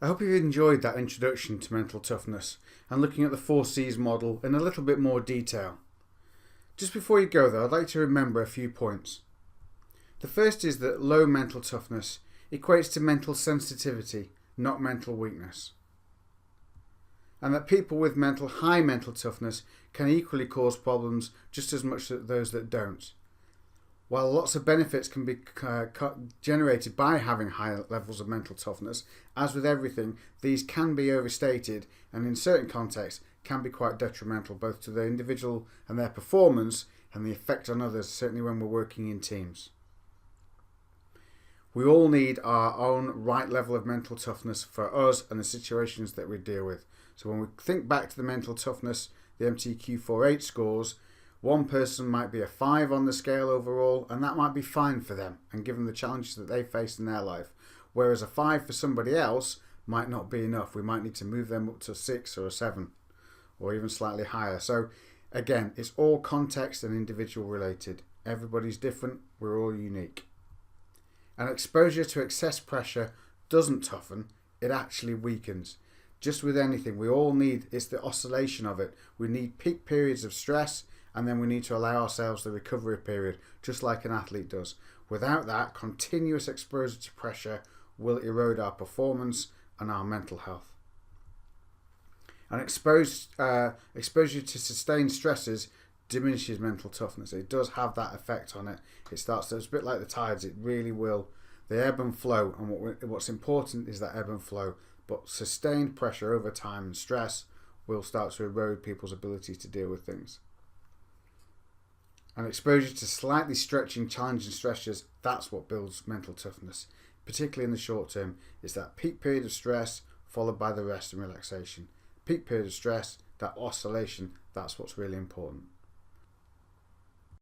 I hope you've enjoyed that introduction to mental toughness and looking at the 4Cs model in a little bit more detail. Just before you go though, I'd like to remember a few points. The first is that low mental toughness equates to mental sensitivity, not mental weakness. And that people with high mental toughness can equally cause problems just as much as those that don't. While lots of benefits can be generated by having high levels of mental toughness, as with everything, these can be overstated and in certain contexts can be quite detrimental both to the individual and their performance and the effect on others, certainly when we're working in teams. We all need our own right level of mental toughness for us and the situations that we deal with. So when we think back to the mental toughness, the MTQ4H scores, one person might be a 5 on the scale overall, and that might be fine for them and given the challenges that they face in their life. Whereas a 5 for somebody else might not be enough. We might need to move them up to a 6 or a 7 or even slightly higher. So again, it's all context and individual related. Everybody's different, we're all unique. And exposure to excess pressure doesn't toughen, it actually weakens. Just with anything, we all need, it's the oscillation of it. We need peak periods of stress, and then we need to allow ourselves the recovery period, just like an athlete does. Without that, continuous exposure to pressure will erode our performance and our mental health. And exposure to sustained stresses diminishes mental toughness. It does have that effect on it. It's a bit like the tides, it really will. They ebb and flow, and what's important is that ebb and flow. But sustained pressure over time and stress will start to erode people's ability to deal with things. And exposure to slightly stretching, challenging stresses, that's what builds mental toughness. Particularly in the short term, it's that peak period of stress followed by the rest and relaxation. Peak period of stress, that oscillation, that's what's really important.